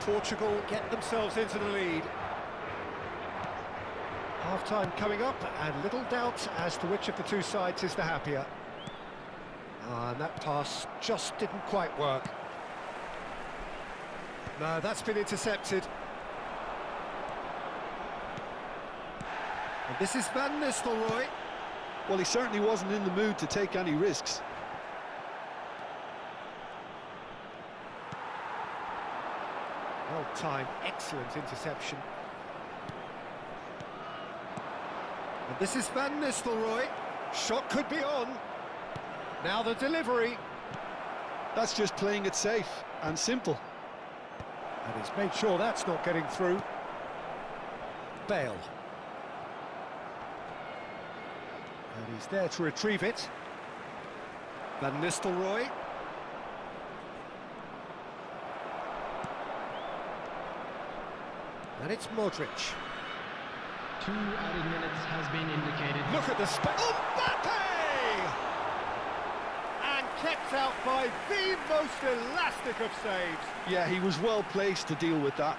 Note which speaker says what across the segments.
Speaker 1: Portugal get themselves into the lead. Half-time coming up, and little doubt as to which of the two sides is the happier. And that pass just didn't quite work. No, that's been intercepted. And this is Van Nistelrooy.
Speaker 2: Well, he certainly wasn't in the mood to take any risks.
Speaker 1: Well-timed, excellent interception. And this is Van Nistelrooy. Shot could be on. Now the delivery.
Speaker 2: That's just playing it safe and simple.
Speaker 1: And he's made sure that's not getting through. Bale. And he's there to retrieve it. Van Nistelrooy. And it's Modric.
Speaker 3: 2 added minutes has been indicated.
Speaker 1: Look at the space. Mbappe! And kept out by the most elastic of saves.
Speaker 2: Yeah, he was well placed to deal with that.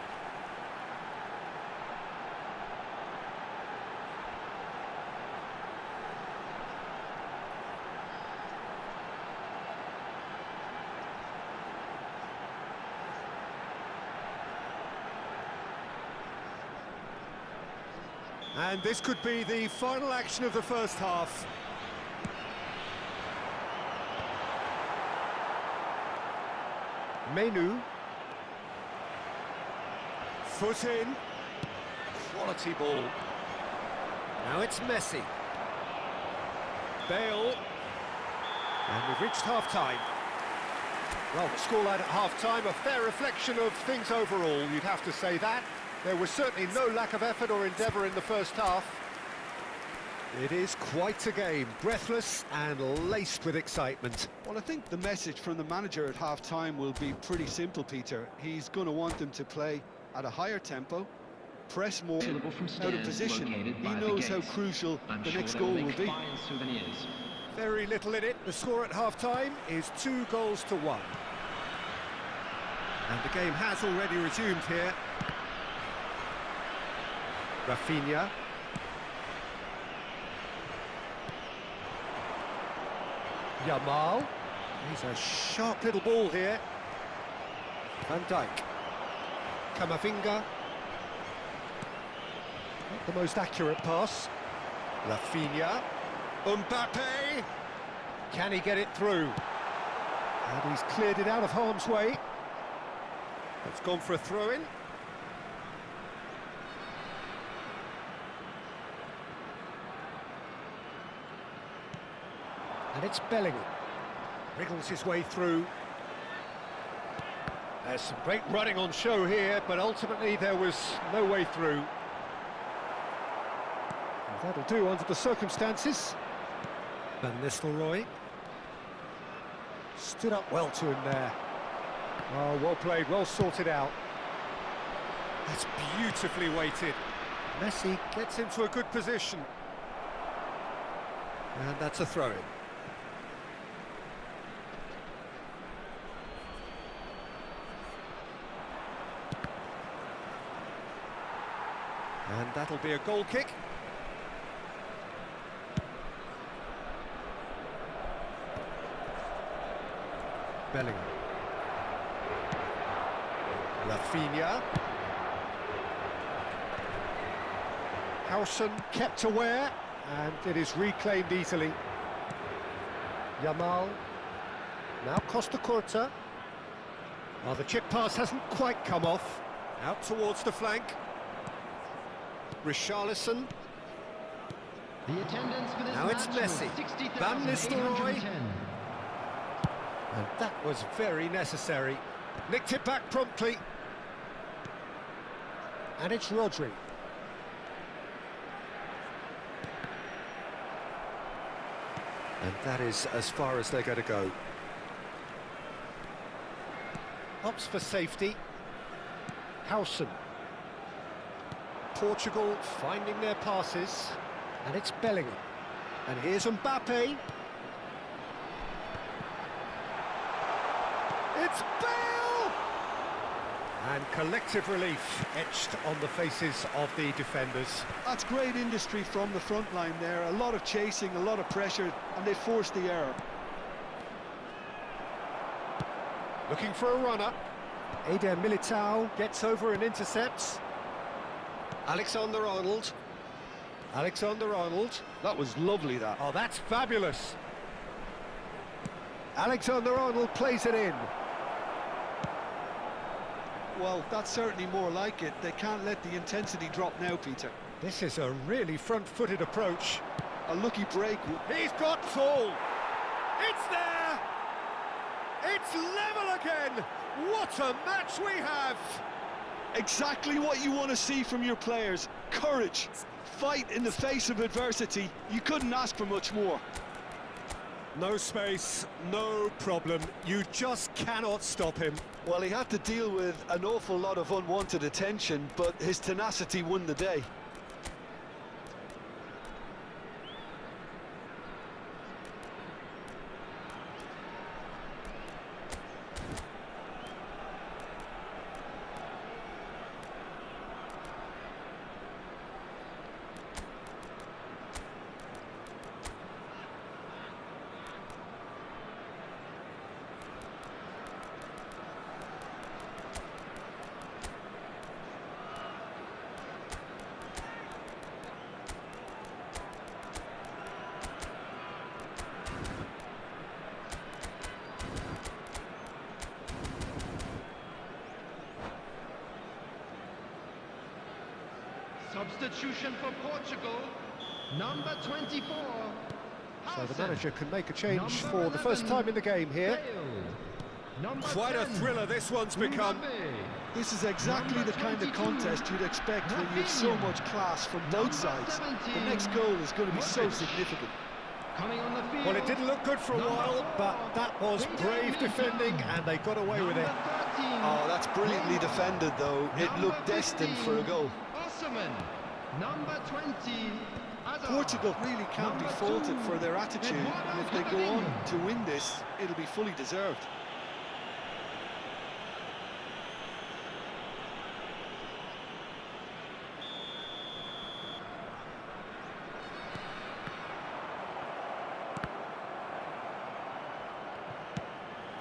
Speaker 1: And this could be the final action of the first half. Menu. Foot in. Quality ball. Now it's Messi. Bale. And we've reached half-time. Well, the scoreline at half-time, a fair reflection of things overall, you'd have to say that. There was certainly no lack of effort or endeavour in the first half. It is quite a game, breathless and laced with excitement.
Speaker 2: Well, I think the message from the manager at half-time will be pretty simple, Peter. He's going to want them to play at a higher tempo, press more, out of position. He knows how crucial the next goal will be.
Speaker 1: Very little in it. The score at half-time is 2-1. And the game has already resumed here. Rafinha. Yamal. He's a sharp little ball here. Van Dijk. Camavinga. Not the most accurate pass. Rafinha. Mbappe. Can he get it through? And he's cleared it out of harm's way. It's gone for a throw-in. And it's Bellingham. Wriggles his way through. There's some great running on show here, but ultimately there was no way through. And that'll do under the circumstances. Van Nistelrooy. Stood up well to him there. Oh, well played, well sorted out. That's beautifully weighted. Messi gets into a good position. And that's a throw-in. And that'll be a goal kick. Bellingham. Rafinha. Howson kept aware, and it is reclaimed easily. Yamal. Now Costa Curta. Oh, the chip pass hasn't quite come off. Out towards the flank. Richarlison.
Speaker 3: The attendance for this
Speaker 1: now it's Messi. Van Nistelrooy. And that was very necessary. Nicked it back promptly. And it's Rodri. And that is as far as they're going to go. Opts for safety. Howson. Portugal finding their passes. And it's Bellingham. And here's Mbappe. It's Bale! And collective relief etched on the faces of the defenders.
Speaker 2: That's great industry from the front line there. A lot of chasing, a lot of pressure, and they forced the error.
Speaker 1: Looking for a runner. Eder Militao gets over and intercepts. Alexander-Arnold. Alexander-Arnold.
Speaker 2: That was lovely, that.
Speaker 1: Oh, that's fabulous. Alexander-Arnold plays it in.
Speaker 2: Well, that's certainly more like it. They can't let the intensity drop now, Peter.
Speaker 1: This is a really front-footed approach.
Speaker 2: A lucky break.
Speaker 1: He's got Saul. It's there. It's level again. What a match we have.
Speaker 2: Exactly what you want to see from your players. Courage. Fight in the face of adversity. You couldn't ask for much more.
Speaker 1: No space, no problem. You just cannot stop him.
Speaker 2: Well, he had to deal with an awful lot of unwanted attention, but his tenacity won the day.
Speaker 3: Substitution for Portugal, number 24.
Speaker 1: So the manager can make a change
Speaker 3: Number
Speaker 1: for the first
Speaker 3: 11,
Speaker 1: time in the game here. Quite a
Speaker 3: 10,
Speaker 1: thriller this one's become.
Speaker 2: This is exactly the kind of contest you'd expect when you have so much class from both sides. The next goal is going to be so significant.
Speaker 3: Coming on the field.
Speaker 1: Well, it didn't look good for a while, but that was brave defending, and they got away with it.
Speaker 2: Oh, that's brilliantly defended, though. It looked destined for a goal.
Speaker 3: Osman, number 20.
Speaker 2: Portugal really can't be faulted for their attitude, and if they go on to win this, it'll be fully deserved.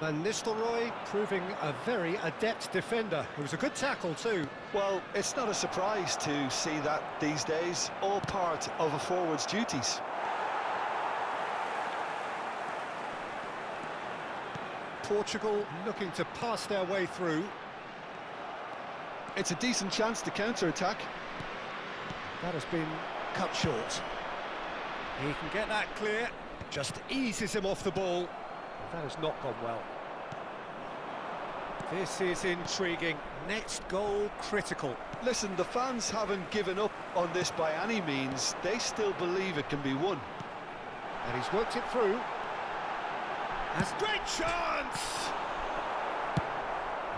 Speaker 1: Van Nistelrooy proving a very adept defender. It was a good tackle too.
Speaker 2: Well, it's not a surprise to see that these days, all part of a forward's duties.
Speaker 1: Portugal looking to pass their way through.
Speaker 2: It's a decent chance to counter-attack.
Speaker 1: That has been cut short. He can get that clear, just eases him off the ball. That has not gone well. This is intriguing. Next goal critical.
Speaker 2: Listen, the fans haven't given up on this by any means. They still believe it can be won.
Speaker 1: And he's worked it through. Has great chance!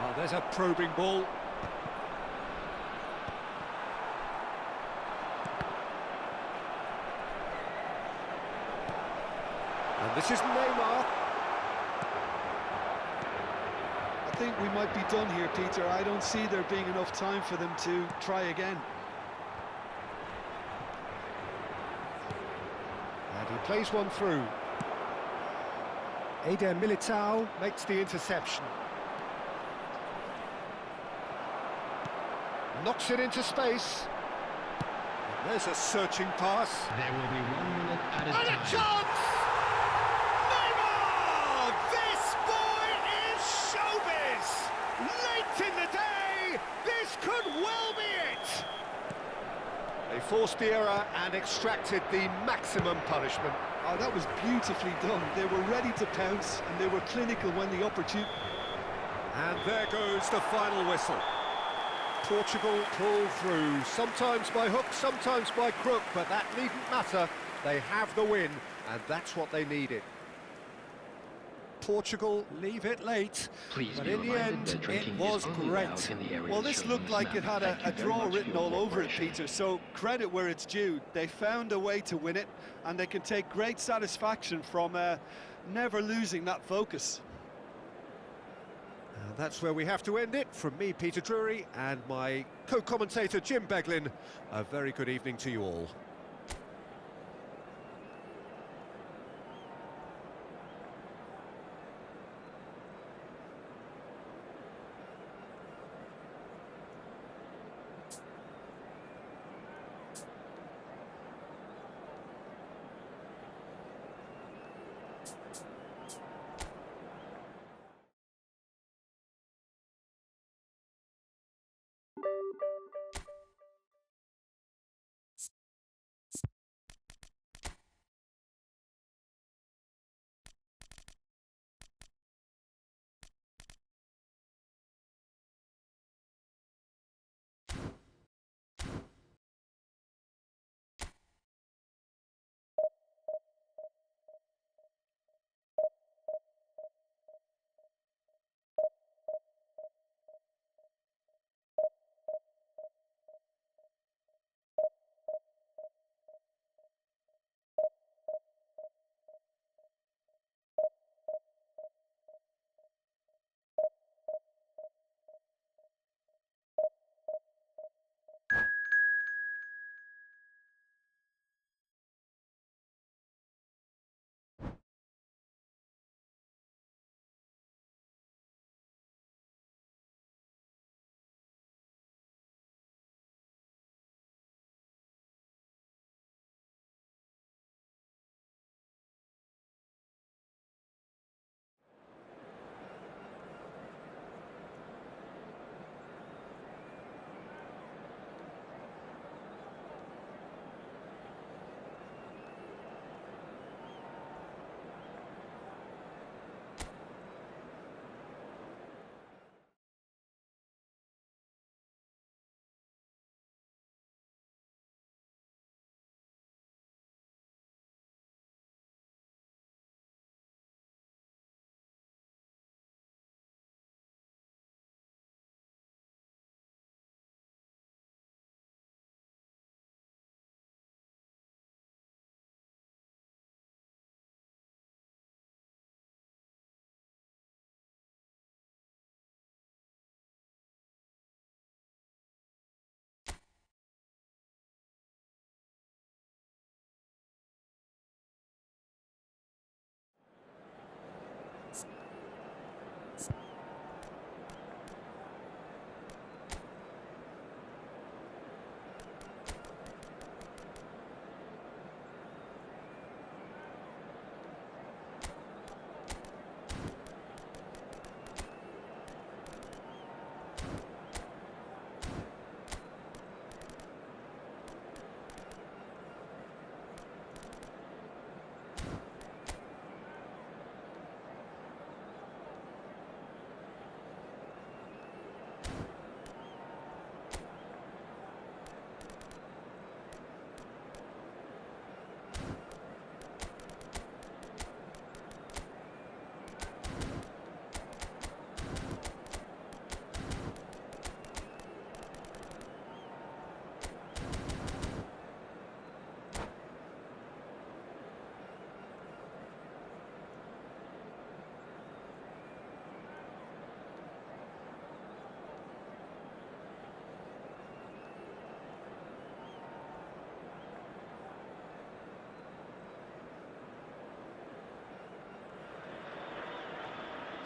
Speaker 1: Oh, there's a probing ball. And this is Neymar.
Speaker 2: I think we might be done here, Peter. I don't see there being enough time for them to try again.
Speaker 1: And he plays one through. Eder Militao makes the interception. Knocks it into space. And there's a searching pass.
Speaker 3: There will be 1 minute at a
Speaker 1: And
Speaker 3: time.
Speaker 1: a chance! Neymar! This boy is showbiz! Late in the day, this could well be it! They forced the error and extracted the maximum punishment.
Speaker 2: Oh, that was beautifully done. They were ready to pounce, and they were clinical when the opportunity...
Speaker 1: And there goes the final whistle. Portugal pull through, sometimes by hook, sometimes by crook, but that needn't matter. They have the win, and that's what they needed. Portugal leave it late, but in the end, it was great.
Speaker 2: Well, this looked like it had a draw written all over it, Peter, so credit where it's due. They found a way to win it, and they can take great satisfaction from never losing that focus.
Speaker 1: And that's where we have to end it. From me, Peter Drury, and my co-commentator, Jim Beglin. A very good evening to you all.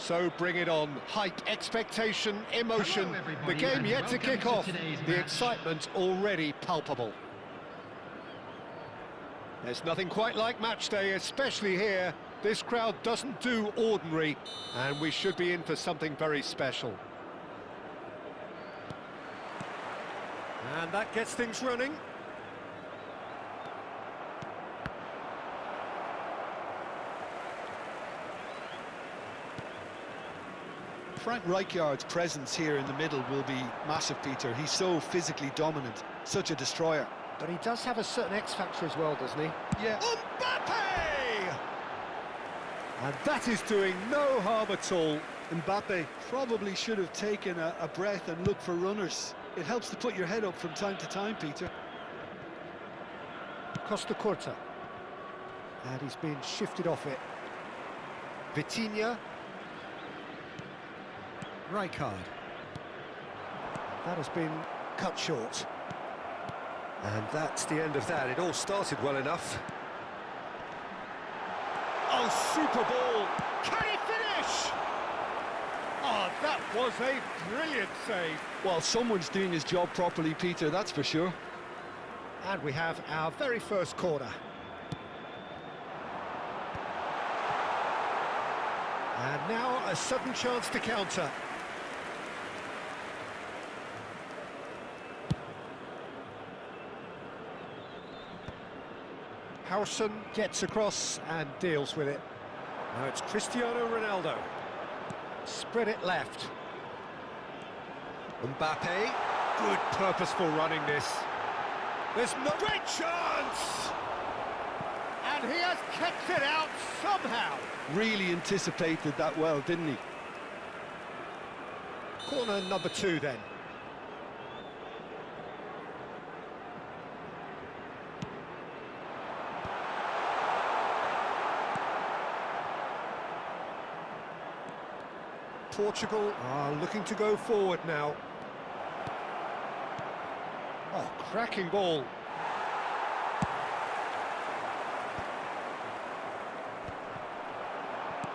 Speaker 1: So bring it on. Hype, expectation, emotion.
Speaker 3: Hello,
Speaker 1: The game
Speaker 3: and
Speaker 1: yet to
Speaker 3: welcome
Speaker 1: kick
Speaker 3: to
Speaker 1: off.
Speaker 3: today's
Speaker 1: The
Speaker 3: match.
Speaker 1: excitement already palpable. There's nothing quite like match day, especially here. This crowd doesn't do ordinary, and we should be in for something very special. And that gets things running.
Speaker 2: Frank Rijkaard's presence here in the middle will be massive, Peter. He's so physically dominant, such a destroyer.
Speaker 1: But he does have a certain X-factor as well, doesn't he?
Speaker 2: Yeah.
Speaker 1: Mbappe! And that is doing no harm at all.
Speaker 2: Mbappe probably should have taken a breath and looked for runners. It helps to put your head up from time to time, Peter.
Speaker 1: Costa Curta. And he's been shifted off it. Vitinha. Right card. That has been cut short. And that's the end of that. It all started well enough. Oh, super ball! Can he finish? Oh, that was a brilliant save.
Speaker 2: Well, someone's doing his job properly, Peter, that's for sure.
Speaker 1: And we have our very first corner. And now a sudden chance to counter. Howson gets across and deals with it. Now it's Cristiano Ronaldo. Spread it left. Mbappe. Good purposeful running this. There's no great chance! And he has kept it out somehow.
Speaker 2: Really anticipated that well, didn't he?
Speaker 1: Corner number 2 then. Portugal are looking to go forward now. Oh, cracking ball.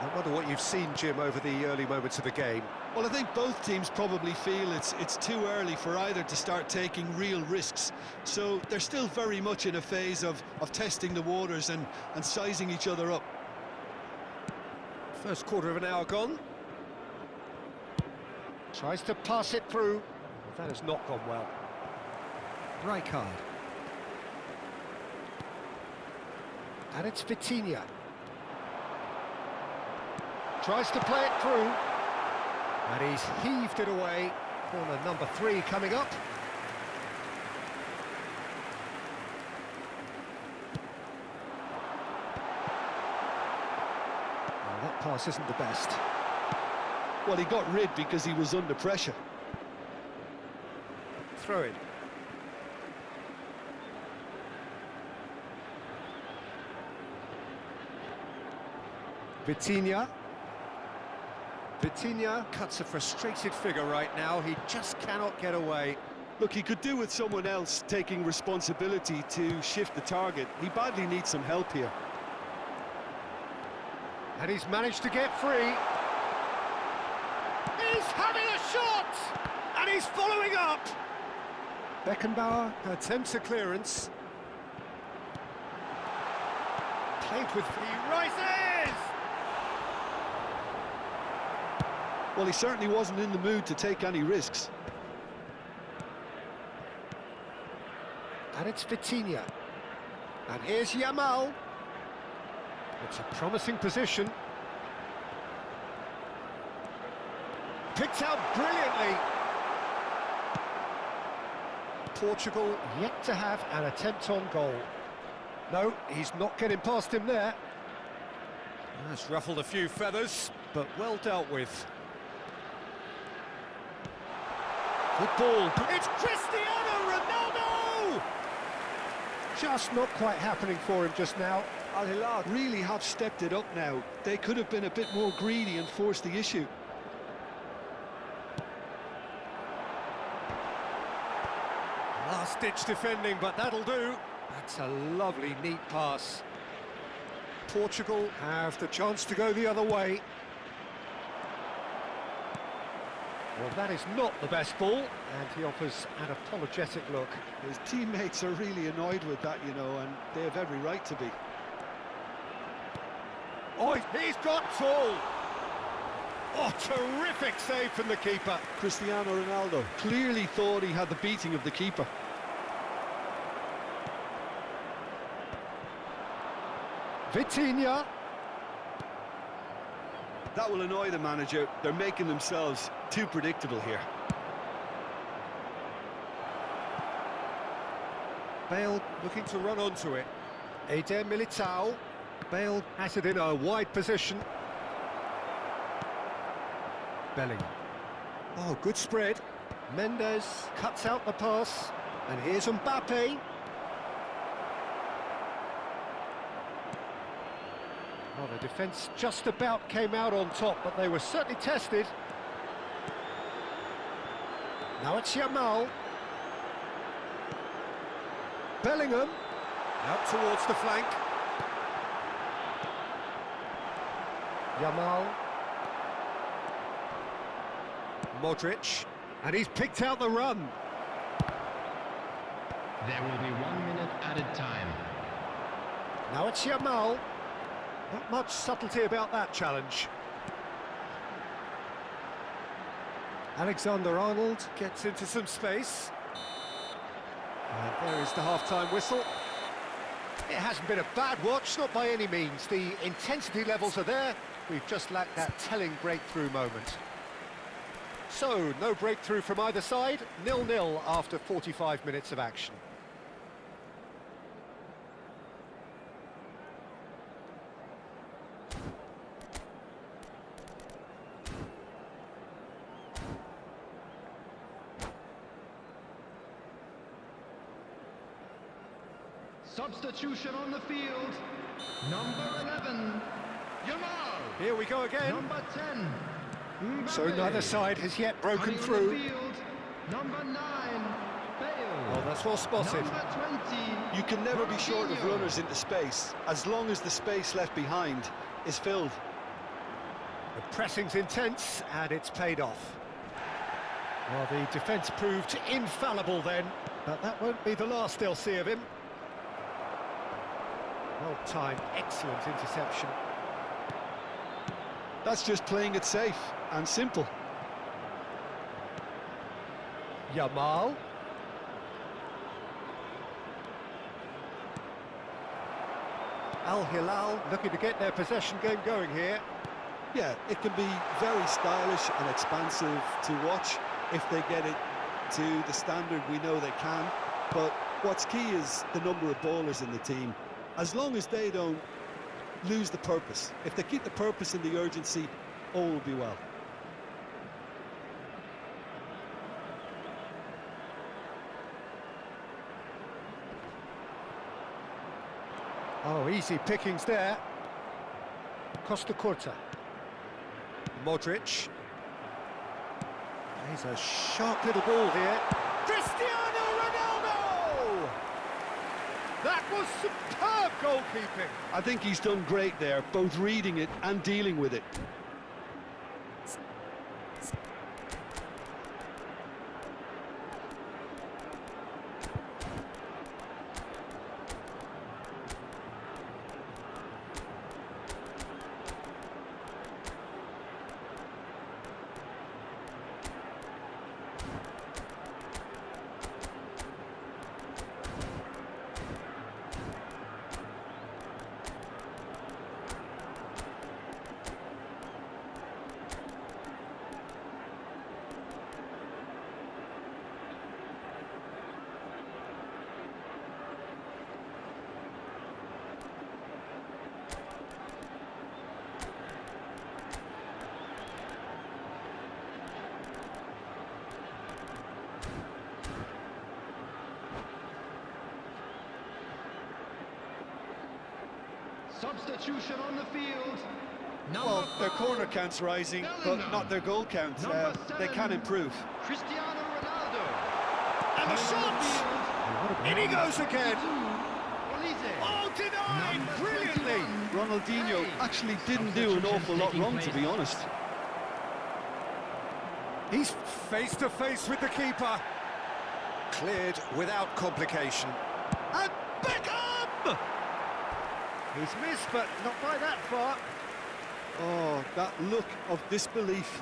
Speaker 1: I wonder what you've seen, Jim, over the early moments of the game.
Speaker 2: Well, I think both teams probably feel it's too early for either to start taking real risks. So they're still very much in a phase of testing the waters and sizing each other up.
Speaker 1: First quarter of an hour gone. Tries to pass it through. That has not gone well. Right card. And it's Vitinha. Tries to play it through. And he's heaved it away. Corner number 3 coming up. Well, that pass isn't the best.
Speaker 2: Well, he got rid because he was under pressure.
Speaker 1: Throw it. Vitinha. Vitinha cuts a frustrated figure right now. He just cannot get away.
Speaker 2: Look, he could do with someone else taking responsibility to shift the target. He badly needs some help here.
Speaker 1: And he's managed to get free. He's having a shot! And he's following up! Beckenbauer attempts a clearance. Played with... He rises!
Speaker 2: Well, he certainly wasn't in the mood to take any risks.
Speaker 1: And it's Vitinha. And here's Yamal. It's a promising position. Picked out brilliantly. Portugal yet to have an attempt on goal. No, he's not getting past him there. That's ruffled a few feathers, but well dealt with. Good ball. It's Cristiano Ronaldo! Just not quite happening for him just now.
Speaker 2: Al Hilal really have stepped it up now. They could have been a bit more greedy and forced the issue.
Speaker 1: Last-ditch defending, but that'll do. That's a lovely, neat pass. Portugal have the chance to go the other way. Well, that is not the best ball, and he offers an apologetic look.
Speaker 2: His teammates are really annoyed with that, you know, and they have every right to be.
Speaker 1: Oh, he's got tall! Oh, terrific save from the keeper.
Speaker 2: Cristiano Ronaldo clearly thought he had the beating of the keeper.
Speaker 1: Vitinha.
Speaker 2: That will annoy the manager. They're making themselves too predictable here.
Speaker 1: Bale looking to run onto it. Eder Militao. Bale has it in a wide position. Bellingham. Oh, good spread. Mendes cuts out the pass. And here's Mbappe. Well, the defence just about came out on top, but they were certainly tested. Now it's Yamal. Bellingham. Out towards the flank. Yamal. Modric. And he's picked out the run.
Speaker 3: There will be 1 minute added time.
Speaker 1: Now it's Yamal. Not much subtlety about that challenge. Alexander-Arnold gets into some space. And there is the half-time whistle. It hasn't been a bad watch, not by any means. The intensity levels are there. We've just lacked that telling breakthrough moment. So, no breakthrough from either side. 0-0 after 45 minutes of action.
Speaker 3: Substitution on the field. Number 11, Yamal.
Speaker 1: Here we go again.
Speaker 3: Number 10,
Speaker 1: So neither side has yet broken
Speaker 3: Coming on
Speaker 1: through.
Speaker 3: the field, number 9, Bale.
Speaker 1: Well, that's well spotted.
Speaker 3: Number 20,
Speaker 2: You can never be short of
Speaker 3: Ronaldinho.
Speaker 2: runners into space, as long as the space left behind is filled.
Speaker 1: The pressing's intense, and it's paid off. Well, the defence proved infallible then, but that won't be the last they'll see of him. Well timed, excellent interception.
Speaker 2: That's just playing it safe and simple.
Speaker 1: Yamal. Al Hilal looking to get their possession game going here.
Speaker 2: Yeah, it can be very stylish and expansive to watch if they get it to the standard we know they can. But what's key is the number of ballers in the team. As long as they don't lose the purpose, if they keep the purpose and the urgency, all will be well.
Speaker 1: Oh, easy pickings there. Costa Curta. Modric. He's a sharp little ball here. Cristiano Ronaldo! That was superb goalkeeping.
Speaker 2: I think he's done great there, both reading it and dealing with it.
Speaker 3: Substitution on the field.
Speaker 2: Well, their corner count's rising, but not their goal count. They can improve.
Speaker 3: Cristiano Ronaldo.
Speaker 1: And the shot! In he goes again!
Speaker 3: Olise.
Speaker 1: Oh, denied!
Speaker 3: Number
Speaker 1: Brilliantly!
Speaker 3: 21.
Speaker 2: Ronaldinho actually didn't do an awful lot wrong, to be honest.
Speaker 1: He's face to face with the keeper. Cleared without complication. And Beckham! He's missed, but not by that far.
Speaker 2: Oh, that look of disbelief.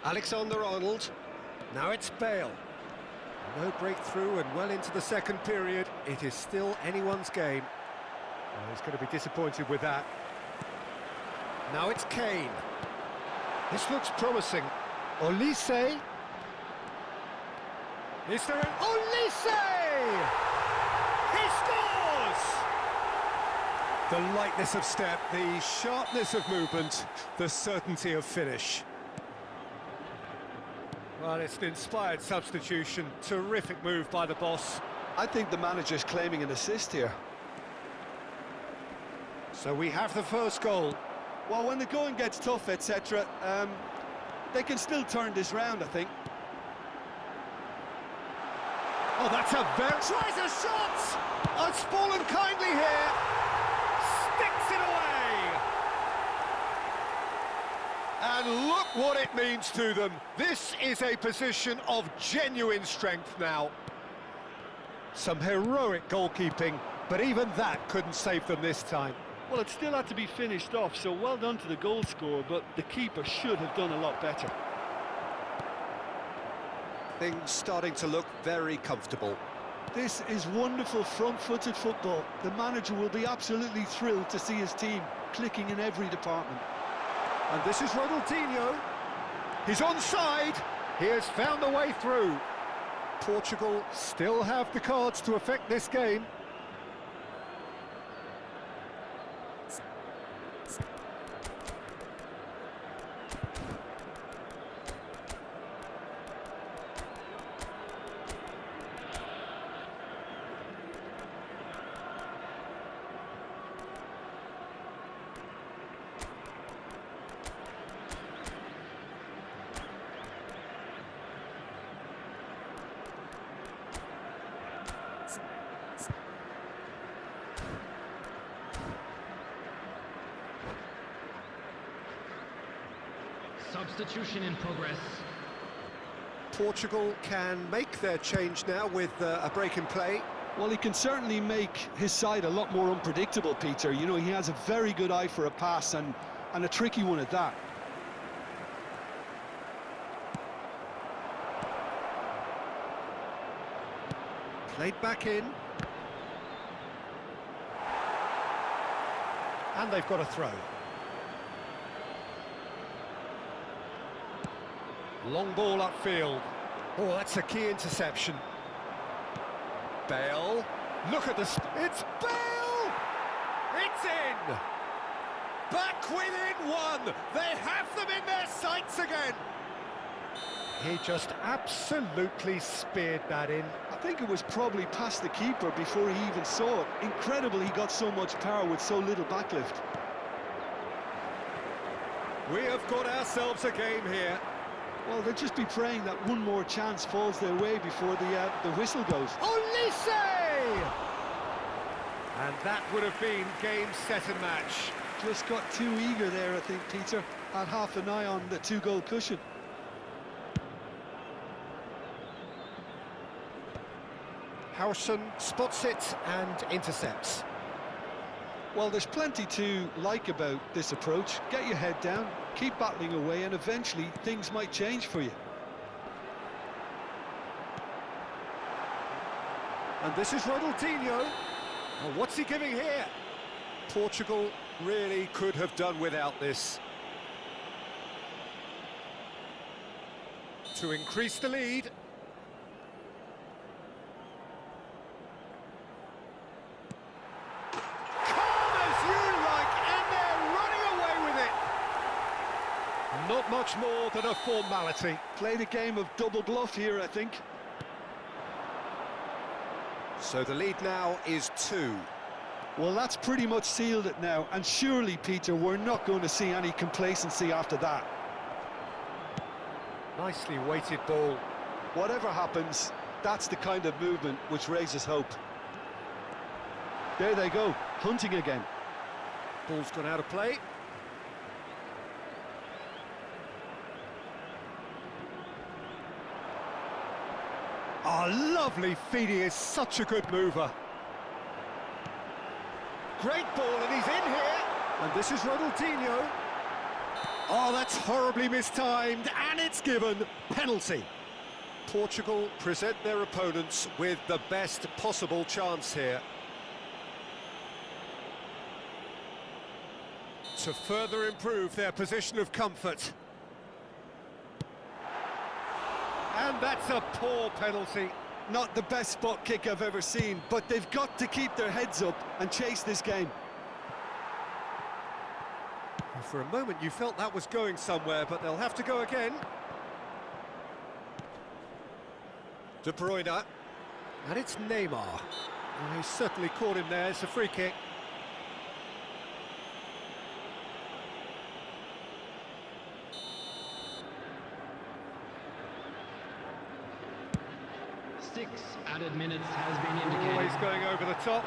Speaker 1: Alexander-Arnold. Now it's Bale. No breakthrough and well into the second period. It is still anyone's game. Well, he's going to be disappointed with that. Now it's Kane. This looks promising. Olise. Is there an Olise? He scores! The lightness of step, the sharpness of movement, the certainty of finish. Well, it's an inspired substitution. Terrific move by the boss.
Speaker 2: I think the manager's claiming an assist here.
Speaker 1: So we have the first goal.
Speaker 2: Well, when the going gets tough, etc., they can still turn this round, I think.
Speaker 1: Oh, that's a very... Tries a shot! Oh, it's fallen kindly here. Sticks it away. And look what it means to them. This is a position of genuine strength now. Some heroic goalkeeping, but even that couldn't save them this time.
Speaker 2: Well, it still had to be finished off, so well done to the goal scorer, but the keeper should have done a lot better.
Speaker 1: Things starting to look very comfortable.
Speaker 2: This is wonderful front-footed football. The manager will be absolutely thrilled to see his team clicking in every department.
Speaker 1: And this is Ronaldinho. He's onside. He has found a way through. Portugal still have the cards to affect this game.
Speaker 3: Substitution in progress.
Speaker 1: Portugal can make their change now with a break in play.
Speaker 2: Well, he can certainly make his side a lot more unpredictable, Peter. You know, he has a very good eye for a pass and a tricky one at that.
Speaker 1: Played back in. And they've got a throw. Long ball upfield. Oh, that's a key interception. Bale. Look at this. It's Bale! It's in! Back within one! They have them in their sights again! He just absolutely speared that in.
Speaker 2: I think it was probably past the keeper before he even saw it. Incredible he got so much power with so little backlift.
Speaker 1: We have got ourselves a game here.
Speaker 2: Well, they'll just be praying that one more chance falls their way before the whistle goes.
Speaker 1: Olise! And that would have been game, set and match.
Speaker 2: Just got too eager there, I think, Peter. Had half an eye on the two-goal cushion.
Speaker 1: Harrison spots it and intercepts.
Speaker 2: Well, there's plenty to like about this approach. Get your head down, keep battling away, and eventually things might change for you.
Speaker 1: And this is Ronaldinho. Oh, what's he giving here? Portugal really could have done without this. To increase the lead. Not much more than a formality.
Speaker 2: Played a game of double bluff here, I think.
Speaker 1: So the lead now is 2.
Speaker 2: Well, that's pretty much sealed it now, and surely, Peter, we're not going to see any complacency after that.
Speaker 1: Nicely weighted ball.
Speaker 2: Whatever happens, that's the kind of movement which raises hope. There they go, hunting again.
Speaker 1: Ball's gone out of play. Oh, lovely feed, he is such a good mover. Great ball, and he's in here. And this is Ronaldinho. Oh, that's horribly mistimed, and it's given. Penalty. Portugal present their opponents with the best possible chance here. To further improve their position of comfort. And that's a poor penalty.
Speaker 2: Not the best spot kick I've ever seen, but they've got to keep their heads up and chase this game.
Speaker 1: For a moment you felt that was going somewhere, but they'll have to go again. De Bruyne. And it's Neymar. Well, he certainly caught him there. It's a free kick.
Speaker 3: 6 added minutes has been indicated.
Speaker 1: Always going over the top.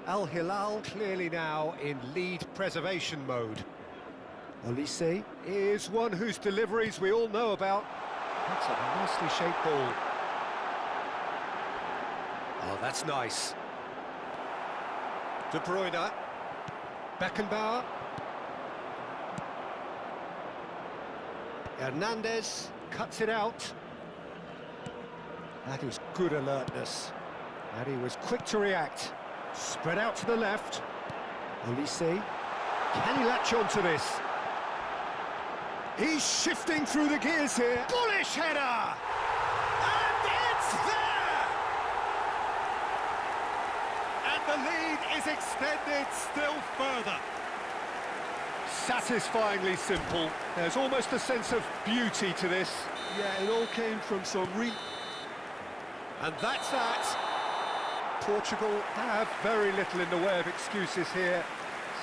Speaker 1: Al Hilal clearly now in lead preservation mode. Olise is one whose deliveries we all know about. That's a nicely shaped ball. Oh, that's nice. De Bruyne. Beckenbauer. Hernandez cuts it out. That was good alertness. And he was quick to react. Spread out to the left. Olise. Can he latch onto this? He's shifting through the gears here. Bullish header! And it's there! And the lead is extended still further. Satisfyingly simple. There's almost a sense of beauty to this.
Speaker 2: Yeah, it all came from some
Speaker 1: And that's that. Portugal have very little in the way of excuses here,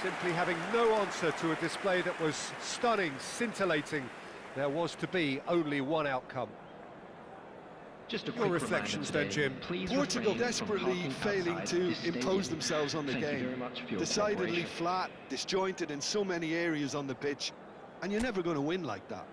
Speaker 1: simply having no answer to a display that was stunning, scintillating. There was to be only one outcome.
Speaker 3: Just a
Speaker 1: Your
Speaker 3: quick
Speaker 1: reflections
Speaker 3: reminder
Speaker 1: then,
Speaker 3: today,
Speaker 1: Jim.
Speaker 3: please
Speaker 2: Portugal
Speaker 3: refrain from
Speaker 2: desperately
Speaker 3: parking
Speaker 2: failing
Speaker 3: outside
Speaker 2: to
Speaker 3: this
Speaker 2: impose
Speaker 3: stadium.
Speaker 2: themselves on the
Speaker 3: Thank you
Speaker 2: game.
Speaker 3: very much for your
Speaker 2: Decidedly
Speaker 3: cooperation.
Speaker 2: flat, disjointed in so many areas on the pitch, and you're never going to win like that.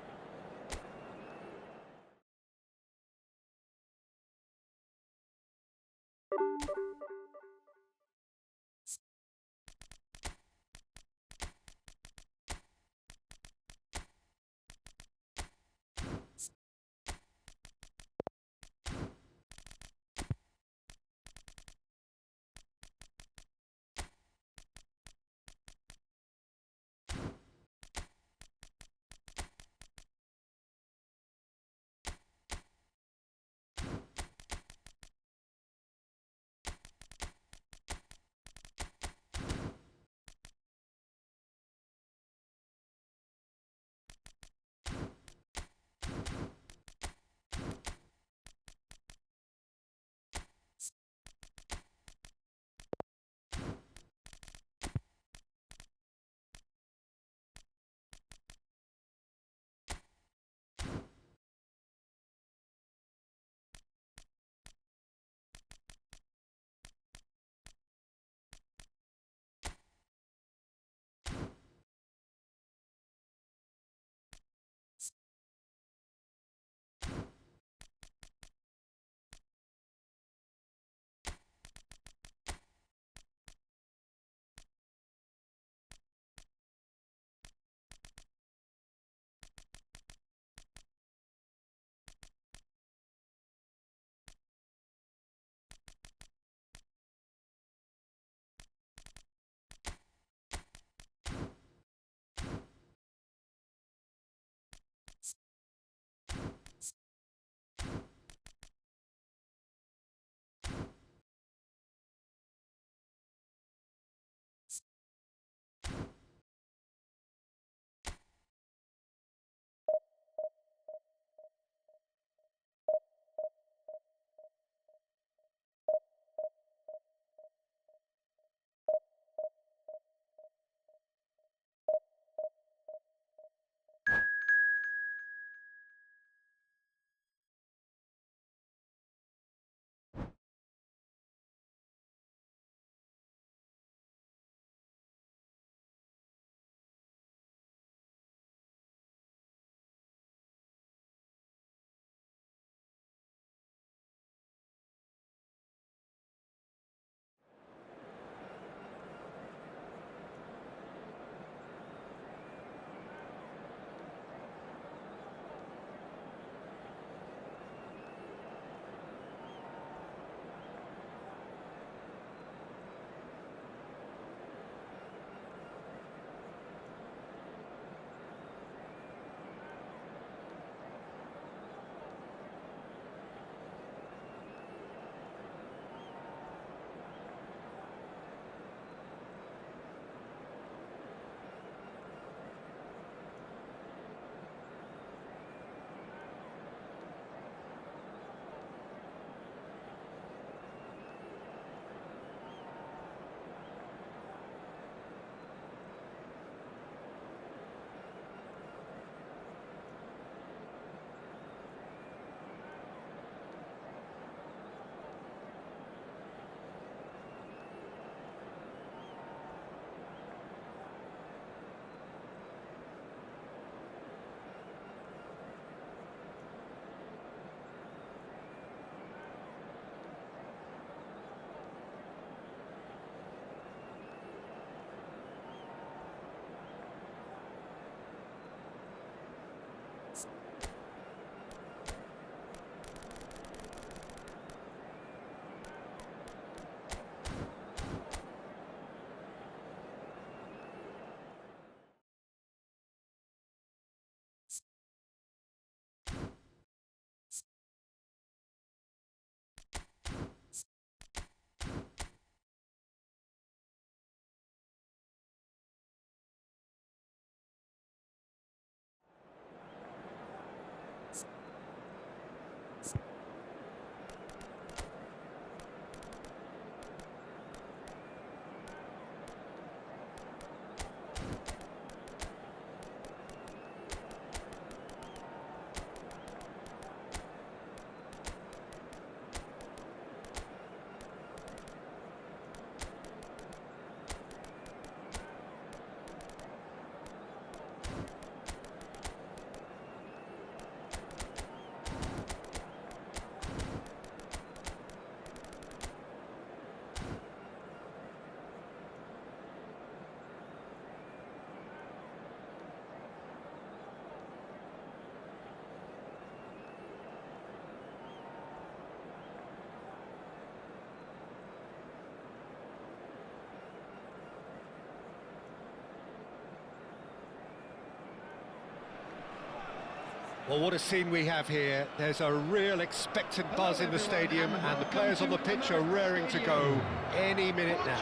Speaker 1: Well, what a scene we have here. There's a real expectant buzz in the stadium, and the players on the pitch are raring to go any minute now.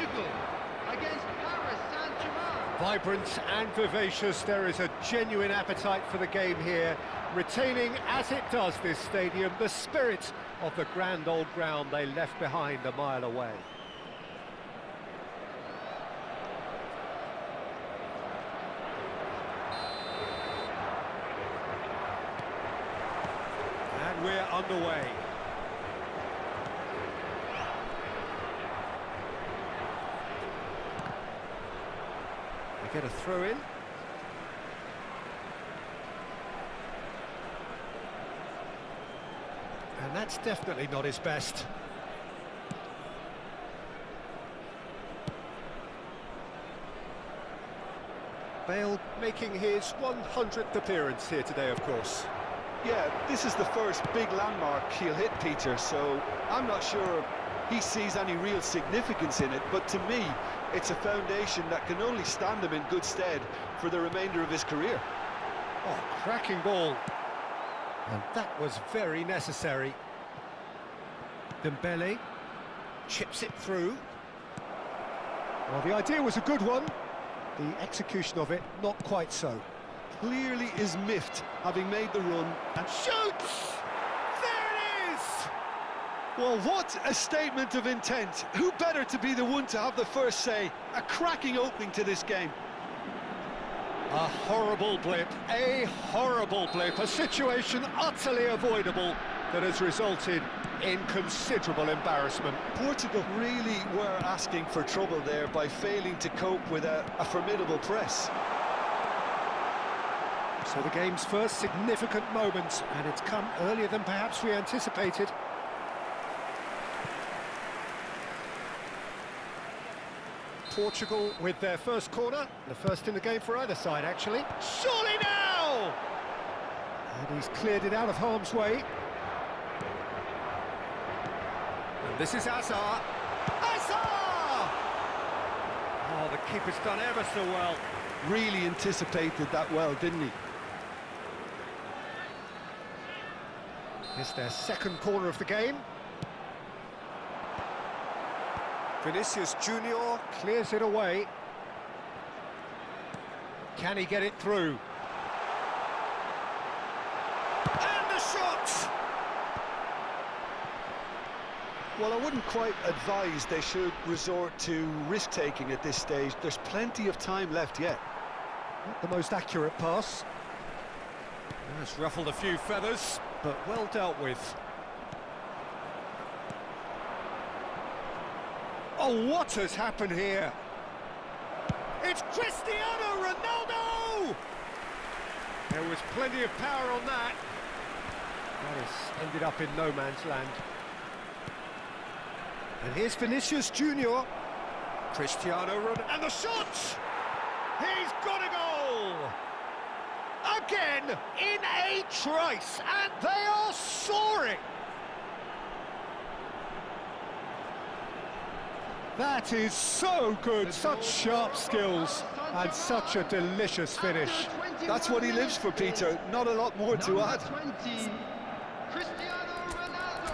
Speaker 3: Against Paris Saint-Germain.
Speaker 1: Vibrant and vivacious, there is a genuine appetite for the game here, retaining, as it does this stadium, the spirit of the grand old ground they left behind a mile away. And we're underway. We get a throw in. And that's definitely not his best. Bale making his 100th appearance here today, of course.
Speaker 2: Yeah, this is the first big landmark he'll hit, Peter, so I'm not sure he sees any real significance in it, but to me, it's a foundation that can only stand him in good stead for the remainder of his career.
Speaker 1: Oh, cracking ball. And that was very necessary. Dembele chips it through. Well, the idea was a good one. The execution of it, not quite so.
Speaker 2: Clearly is miffed, having made the run.
Speaker 1: And shoots! There it is!
Speaker 2: Well, what a statement of intent. Who better to be the one to have the first say? A cracking opening to this game.
Speaker 1: A horrible blip, a situation utterly avoidable that has resulted in considerable embarrassment.
Speaker 2: Portugal really were asking for trouble there by failing to cope with a formidable press.
Speaker 1: So the game's first significant moment, and it's come earlier than perhaps we anticipated. Portugal with their first corner, the first in the game for either side, actually. Surely now! And he's cleared it out of harm's way. And this is Hazard. Hazard! Oh, the keeper's done ever so well.
Speaker 2: Really anticipated that well, didn't he?
Speaker 1: It's their second corner of the game. Vinicius Junior clears it away. Can he get it through? And the shot!
Speaker 2: Well, I wouldn't quite advise they should resort to risk-taking at this stage. There's plenty of time left yet.
Speaker 1: Not the most accurate pass. It's ruffled a few feathers, but well dealt with. Oh, what has happened here? It's Cristiano Ronaldo! There was plenty of power on that. That has ended up in no man's land. And here's Vinicius Junior. Cristiano Ronaldo, and the shot! He's got a goal! Again, in a trice, and they are soaring! That is so good, such sharp skills, and such a delicious finish.
Speaker 2: That's what he lives for, Peter. Not a lot more to add.
Speaker 3: 20, Cristiano Ronaldo.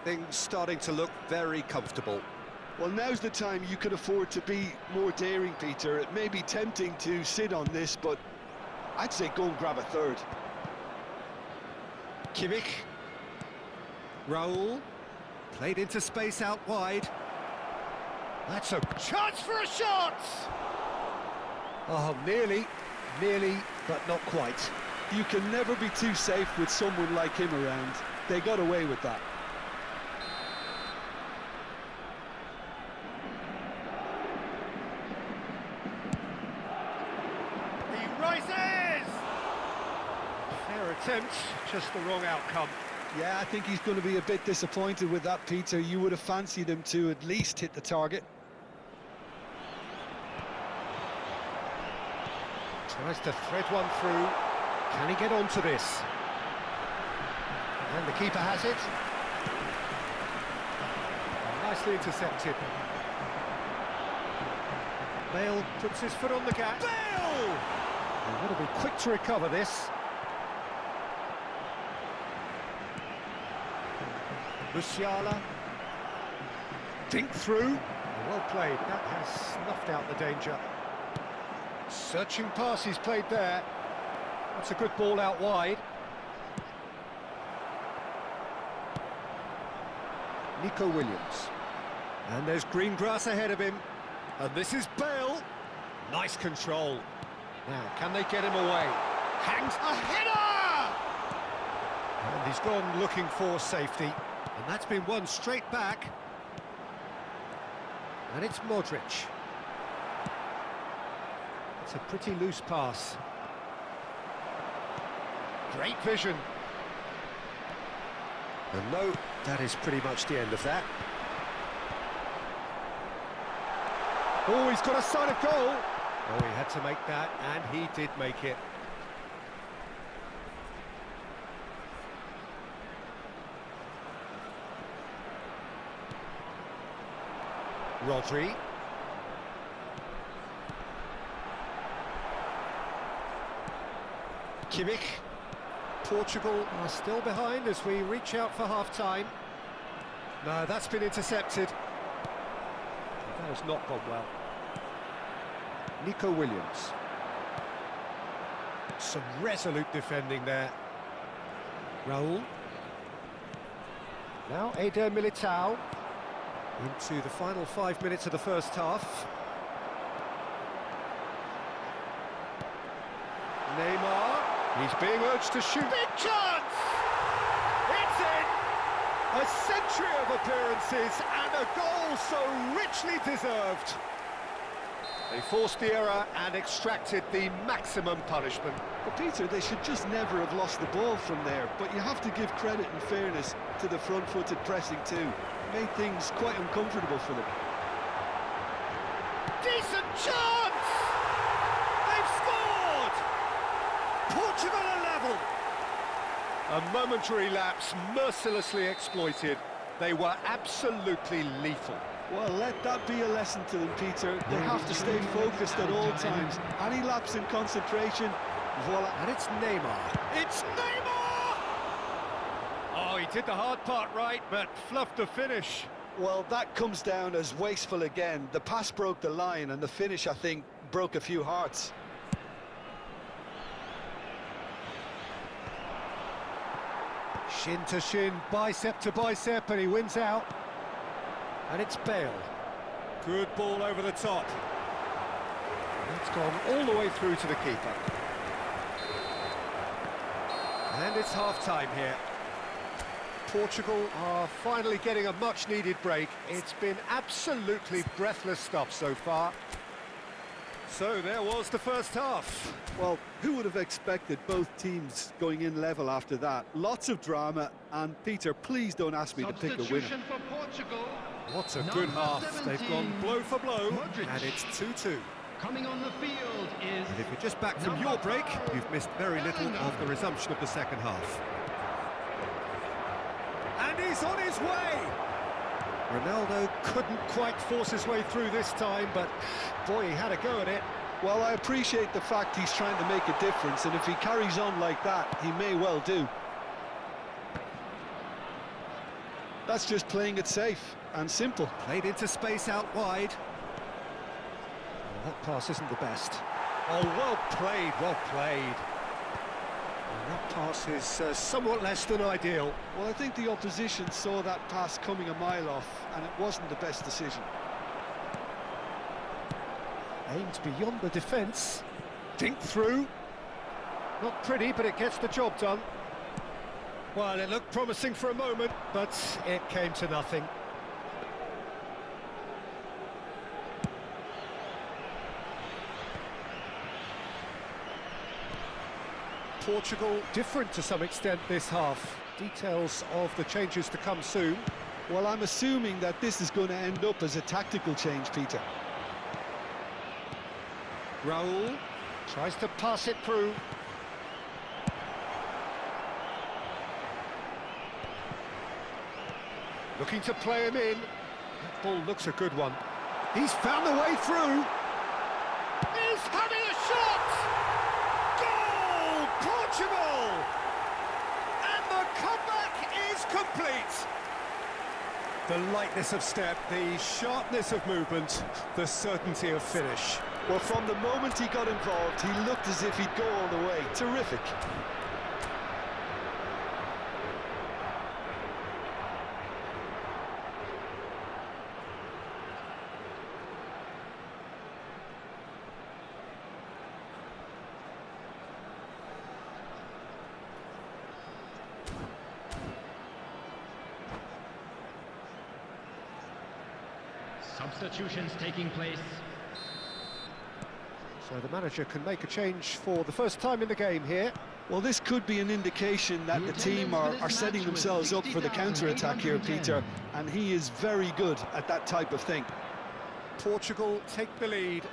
Speaker 1: Things starting to look very comfortable.
Speaker 2: Well, now's the time you can afford to be more daring, Peter. It may be tempting to sit on this, but I'd say go and grab a third.
Speaker 1: Kimmich. Raul. Played into space out wide. That's a chance for a shot! Oh, nearly, but not quite.
Speaker 2: You can never be too safe with someone like him around. They got away with that.
Speaker 1: attempt, just the wrong outcome.
Speaker 2: Yeah, I think he's going to be a bit disappointed with that, Peter. You would have fancied him to at least hit the target.
Speaker 1: Tries to thread one through. Can he get onto this? And the keeper has it. Nicely intercepted. Bale puts his foot on the gas. Bale! They've got to be quick to recover this. Musiala. Dink through. Well played. That has snuffed out the danger. Searching pass he's played there. That's a good ball out wide. Nico Williams. And there's green grass ahead of him. And this is Bale. Nice control. Now, can they get him away? Hangs a header! And he's gone looking for safety. And that's been won straight back. And it's Modric. It's a pretty loose pass. Great vision. And no, that is pretty much the end of that. Oh, he's got a sight of goal. Oh, he had to make that, and he did make it. Rodri. Kimmich. Portugal are still behind as we reach out for half-time. No, that's been intercepted. That has not gone well. Nico Williams. Some resolute defending there. Raul. Now Eder Militao. Into the final 5 minutes of the first half. Neymar. He's being urged to shoot. Big chance! It's in! A century of appearances and a goal so richly deserved. They forced the error and extracted the maximum punishment.
Speaker 2: But Peter, they should just never have lost the ball from there, but you have to give credit and fairness to the front-footed pressing too. Made things quite uncomfortable for them.
Speaker 1: Decent chance! They've scored! Portugal are level. A momentary lapse mercilessly exploited. They were absolutely lethal.
Speaker 2: Well, let that be a lesson to them, Peter. They have to stay focused at all times. Any lapse in concentration, voila.
Speaker 1: And it's Neymar. It's Neymar! Oh, he did the hard part right, but fluffed the finish.
Speaker 2: Well, that comes down as wasteful again. The pass broke the line, and the finish, I think, broke a few hearts.
Speaker 1: Shin to shin, bicep to bicep, and he wins out. And it's Bale. Good ball over the top. And it's gone all the way through to the keeper. And it's half-time here. Portugal are finally getting a much-needed break. It's been absolutely breathless stuff so far. So there was the first half.
Speaker 2: Well, who would have expected both teams going in level after that? Lots of drama, and Peter, please don't ask me to pick a winner.
Speaker 3: Substitution for Portugal.
Speaker 1: What a good half.
Speaker 3: 17,
Speaker 1: They've gone blow for blow,
Speaker 3: Modric.
Speaker 1: and it's 2-2.
Speaker 3: Coming on the field is...
Speaker 1: And if you're just back from your break, you've missed very little of the resumption of the second half. And he's on his way! Ronaldo couldn't quite force his way through this time, but boy, he had a go at it.
Speaker 2: Well, I appreciate the fact he's trying to make a difference, and if he carries on like that, he may well do. That's just playing it safe and simple.
Speaker 1: Played into space out wide. Well, that pass isn't the best. Oh, well played, well played. And that pass is somewhat less than ideal.
Speaker 2: Well, I think the opposition saw that pass coming a mile off, and it wasn't the best decision.
Speaker 1: Aimed beyond the defence. Dink through. Not pretty, but it gets the job done. Well, it looked promising for a moment, but it came to nothing. Portugal different to some extent this half. Details of the changes to come soon.
Speaker 2: Well, I'm assuming that this is going to end up as a tactical change, Peter.
Speaker 1: Raul tries to pass it through. Looking to play him in. That ball looks a good one. He's found the way through. He's having a shot! Goal! Portugal! And the comeback is complete. The lightness of step, the sharpness of movement, the certainty of finish.
Speaker 2: Well, from the moment he got involved, he looked as if he'd go all the way. Terrific.
Speaker 3: Substitutions taking place.
Speaker 1: So the manager can make a change for the first time in the game here.
Speaker 2: Well, this could be an indication that the team are setting themselves up for the counter-attack here, Peter, and he is very good at that type of thing.
Speaker 1: Portugal take the lead.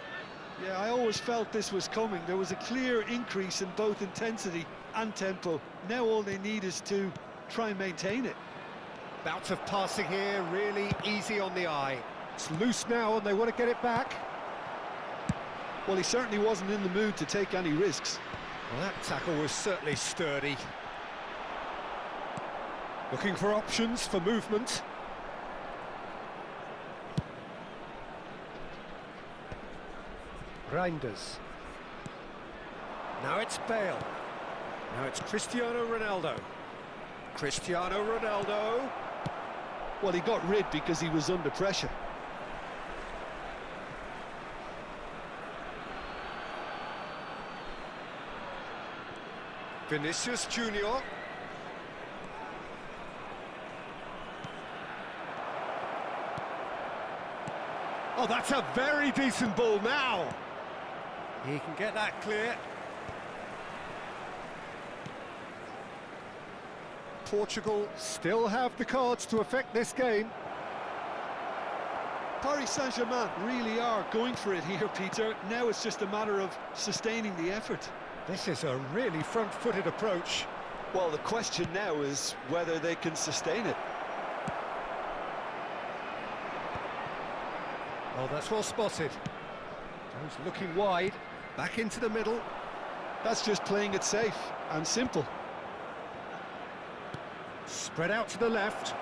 Speaker 2: Yeah, I always felt this was coming. There was a clear increase in both intensity and tempo. Now all they need is to try and maintain it.
Speaker 1: Bout of passing here, really easy on the eye. It's loose now and they want to get it back.
Speaker 2: Well, he certainly wasn't in the mood to take any risks.
Speaker 1: Well, that tackle was certainly sturdy. Looking for options for movement. Reinders. Now it's Bale. Now it's Cristiano Ronaldo. Cristiano Ronaldo.
Speaker 2: Well, he got rid because he was under pressure.
Speaker 1: Vinicius Junior. Oh, that's a very decent ball now. He can get that clear. Portugal still have the cards to affect this game.
Speaker 2: Paris Saint-Germain really are going for it here, Peter. Now it's just a matter of sustaining the effort.
Speaker 1: This is a really front-footed approach.
Speaker 2: Well, the question now is whether they can sustain it.
Speaker 1: Oh, that's well spotted. Goes looking wide, back into the middle.
Speaker 2: That's just playing it safe and simple.
Speaker 1: Spread out to the left.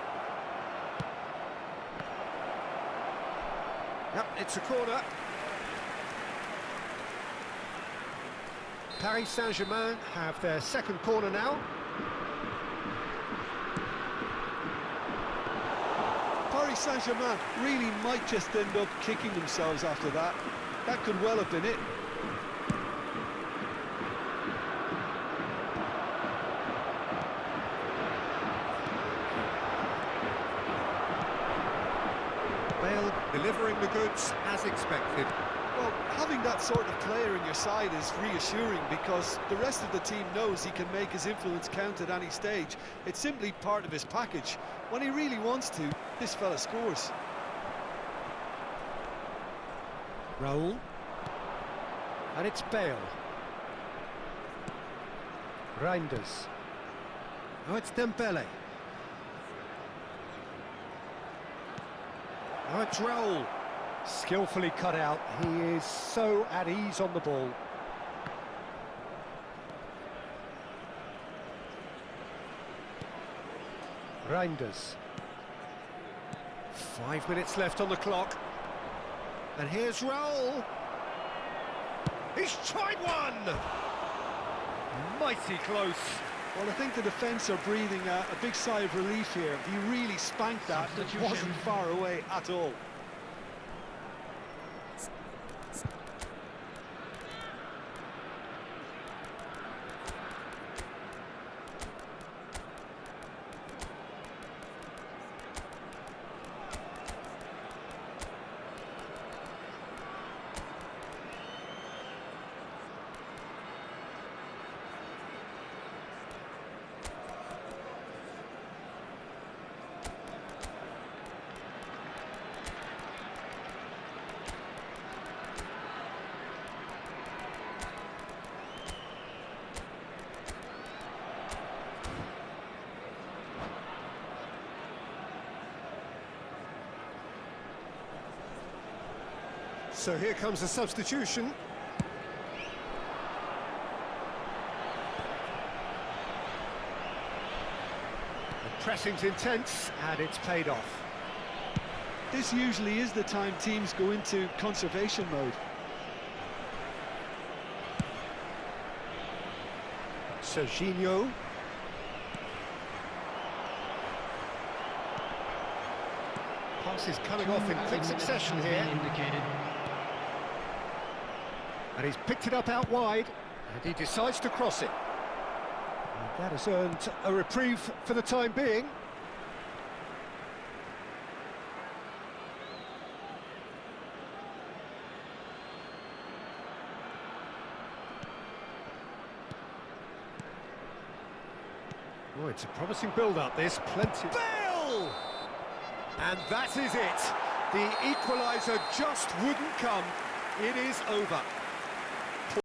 Speaker 1: Yep, it's a corner. Paris Saint-Germain have their second corner now.
Speaker 2: Paris Saint-Germain really might just end up kicking themselves after that. That could well have been it.
Speaker 1: Bale delivering the goods as expected.
Speaker 2: Well, having that sort of player in your side is reassuring because the rest of the team knows he can make his influence count at any stage. It's simply part of his package. When he really wants to, this fella scores.
Speaker 1: Raul. And it's Bale. Reinders. Oh, it's Dembele. Oh, it's Raul. Skillfully cut out. He is so at ease on the ball. Reinders. 5 minutes left on the clock. And here's Raul. He's tried one! Mighty close.
Speaker 2: Well, I think the defence are breathing a big sigh of relief here. He really spanked that. It wasn't far away at all.
Speaker 1: So here comes a substitution. The pressing's intense, and it's paid off.
Speaker 2: This usually is the time teams go into conservation mode.
Speaker 1: Serginho. Passes coming off in quick succession here. And he's picked it up out wide, and he decides to cross it. And that has earned a reprieve for the time being. Oh, it's a promising build-up, this. Plenty... Bale! And that is it. The equaliser just wouldn't come. It is over.